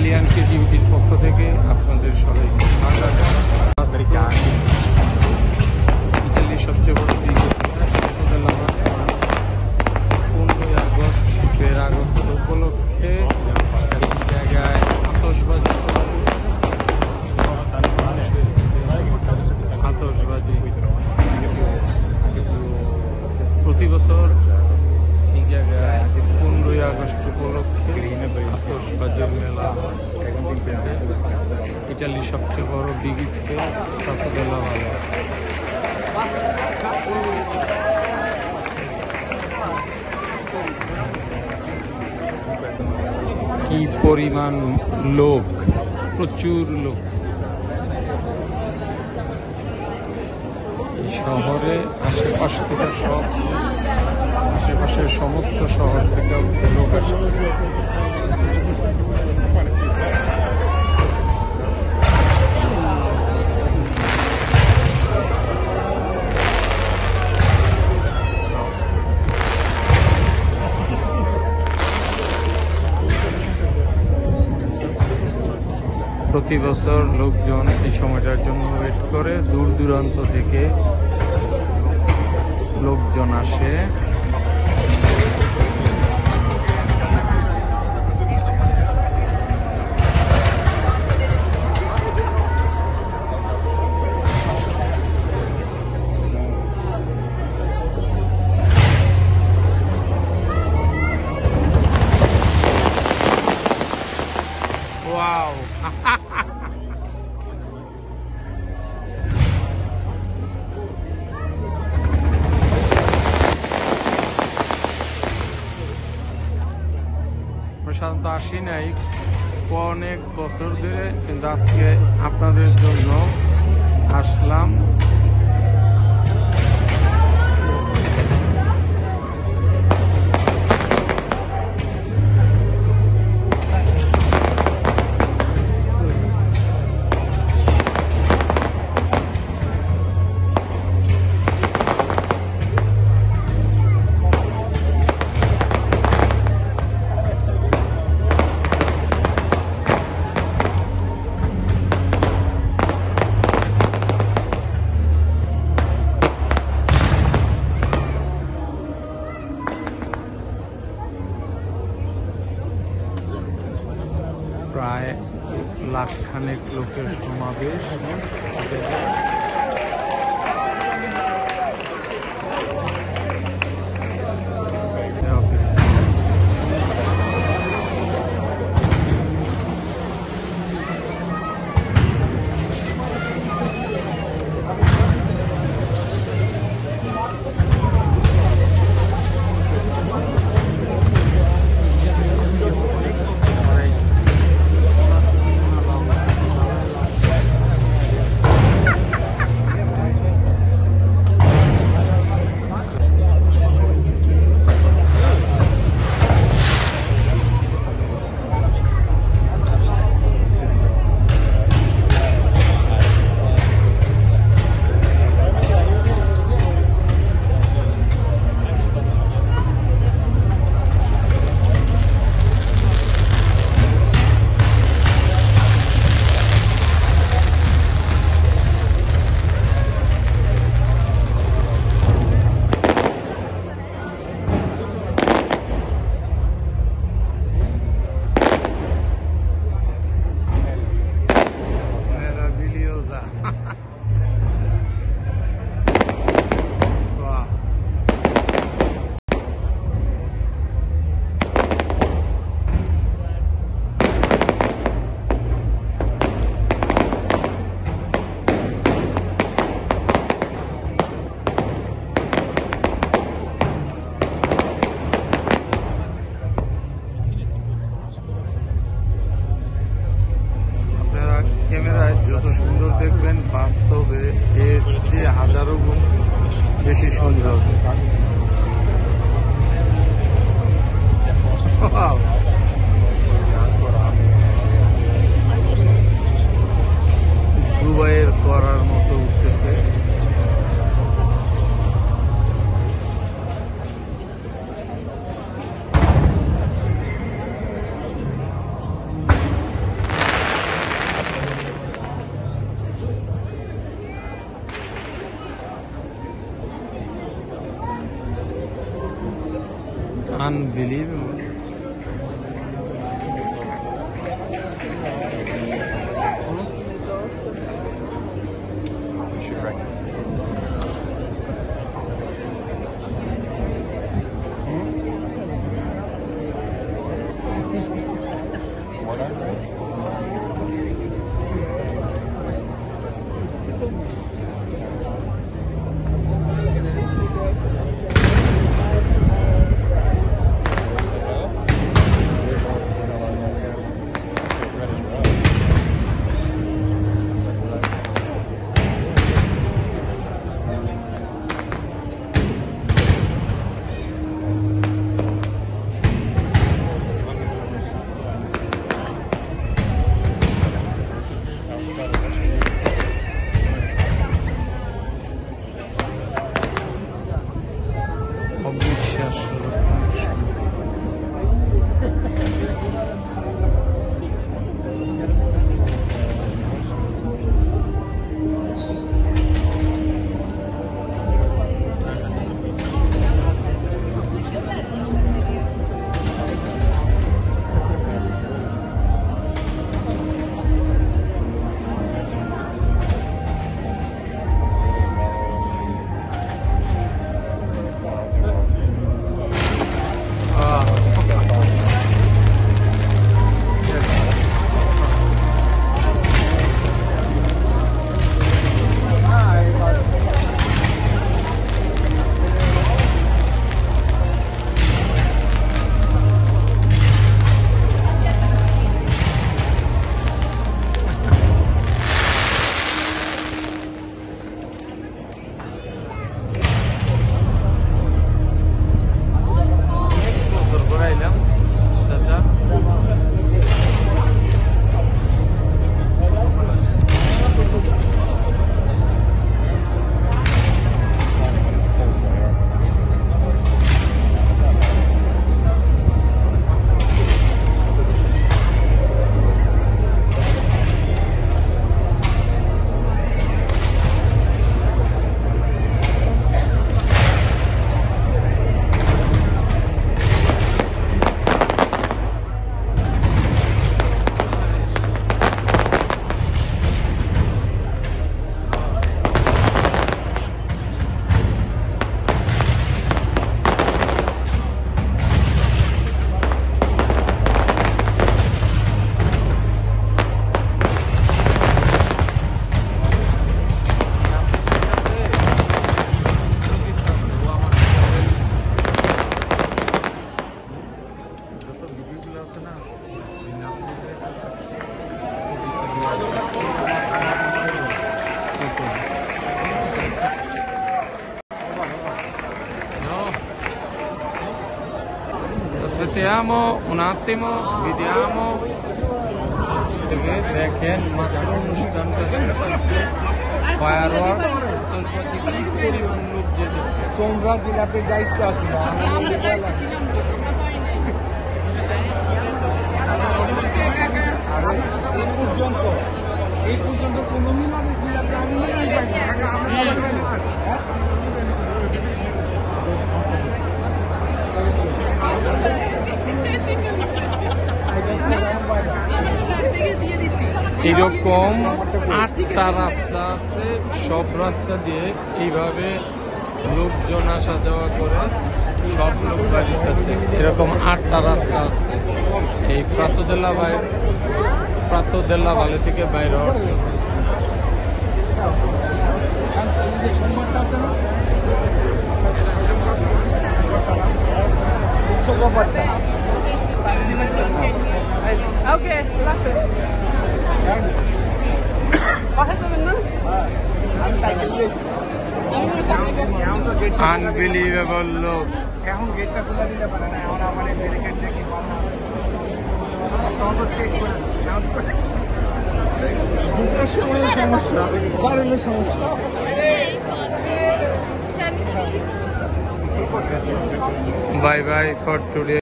Italian ক্রিয়েটিভিটির পক্ষ থেকে আপনাদের সবাইকে স্বাগত। ইতালির সবচেয়ে বড় দ্বীপ 15ই আগস্ট উপলক্ষে এই জায়গায় আতশবাজি প্রতি বছর এই জায়গায় 15ই আগস্ট উপলক্ষে আতশবাজির মেলা ইটালির সবচেয়ে বড় বিগিস্ট সাতোদেলা মেলা। কি পরিমাণ লোক, প্রচুর লোক। এই শহরে আশেপাশে থেকে আশেপাশের সমস্ত শহর থেকে লোক আসে। প্রতি বছর লোকজন এই সময়টার জন্য ওয়েট করে, দূর দূরান্ত থেকে লোকজন আসে। ওয়াও! সাধারণত আসি নাই অনেক বছর ধরে, কিন্তু আজকে আপনাদের জন্য আসলাম। প্রায় লাখখানেক লোকের সমাবেশ। ক্যামেরায় যত সুন্দর দেখবেন, বাস্তবে এর চেয়ে হাজারো গুণ বেশি সুন্দর। দুবাইয়ের করার মতো উঠতেছে। Unbelievable. You should recognize. What I read? Aspettiamo un attimo, vediamo. দেখেন মাত্র অনুষ্ঠানটা ফায়ারওয়ার্ক কি পরিমাণ লোক যেতে তোমরা জিলাপের দায়িত্ব আছে না এই পর্যন্ত কোনো মিলাবে জিলাপি আমি এরকম 8টা রাস্তা আছে, সব রাস্তা দিয়ে এইভাবে লোকজন আসা যাওয়া করে সব লোক বাজিতেছে। এরকম 8টা রাস্তা আছে এই প্রাতদেলা বালি থেকে বাইরে হচ্ছে। Okay, lápiz. Bájate, ¿verdad? Unbelievable লোক। এখন গেটটা খুলে দিলে পারে না, এখন আমার ব্যারিকেড দেখি তখন তো চেক করে দুটোর সময় সমস্যা, বাড়িলে সমস্যা। Bye bye for today.